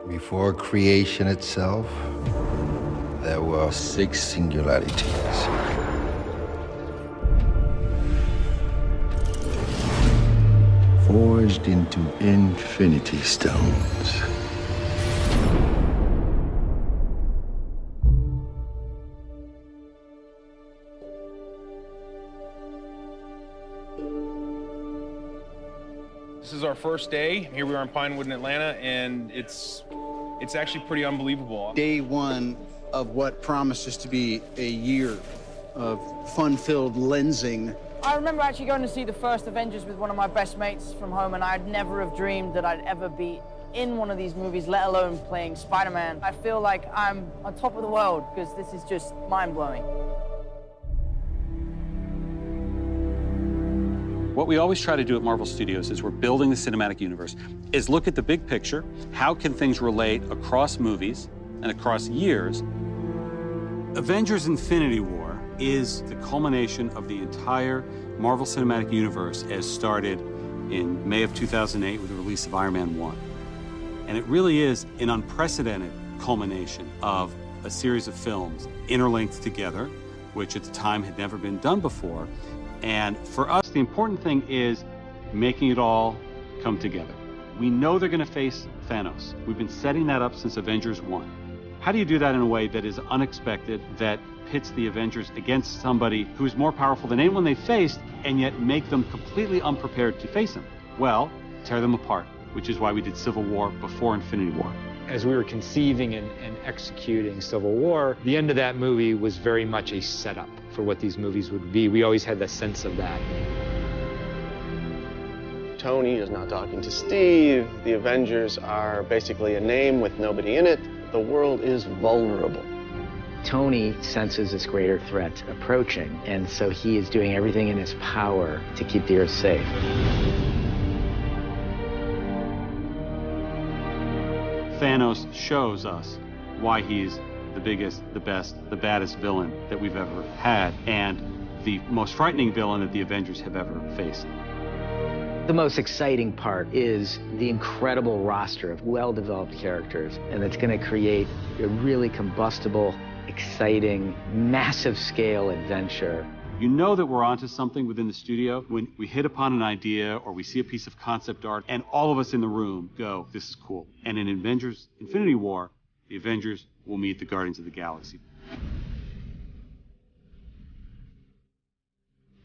Before creation itself, there were 6 singularities. Forged into infinity stones. This is our first day. Here we are in Pinewood in Atlanta, and it's actually pretty unbelievable. Day one of what promises to be a year of fun-filled lensing. I remember actually going to see the first Avengers with one of my best mates from home, and I'd never have dreamed that I'd ever be in one of these movies, let alone playing Spider-Man. I feel like I'm on top of the world because this is just mind-blowing. What we always try to do at Marvel Studios is we're building the cinematic universe, is look at the big picture. How can things relate across movies and across years? Avengers Infinity War is the culmination of the entire Marvel Cinematic Universe as started in May of 2008 with the release of Iron Man 1. And it really is an unprecedented culmination of a series of films interlinked together, which at the time had never been done before. And for us, the important thing is making it all come together. We know they're going to face Thanos. We've been setting that up since Avengers 1. How do you do that in a way that is unexpected, that pits the Avengers against somebody who's more powerful than anyone they faced, and yet make them completely unprepared to face him? Well, tear them apart, which is why we did Civil War before Infinity War. As we were conceiving and executing Civil War, the end of that movie was very much a setup for what these movies would be. We always had the sense of that. Tony is not talking to Steve. The Avengers are basically a name with nobody in it. The world is vulnerable. Tony senses this greater threat approaching, and so he is doing everything in his power to keep the Earth safe. Thanos shows us why he's the biggest, the best, the baddest villain that we've ever had, and the most frightening villain that the Avengers have ever faced. The most exciting part is the incredible roster of well-developed characters, and it's going to create a really combustible, exciting, massive-scale adventure. You know that we're onto something within the studio when we hit upon an idea or we see a piece of concept art and all of us in the room go, this is cool. And in Avengers Infinity War, the Avengers will meet the Guardians of the Galaxy.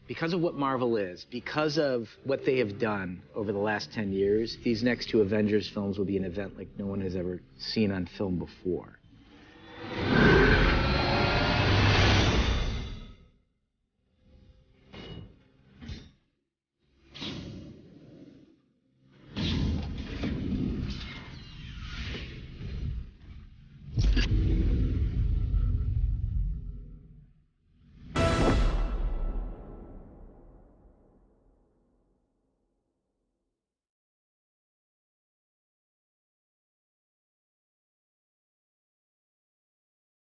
Because of what Marvel is, because of what they have done over the last 10 years, these next 2 Avengers films will be an event like no one has ever seen on film before.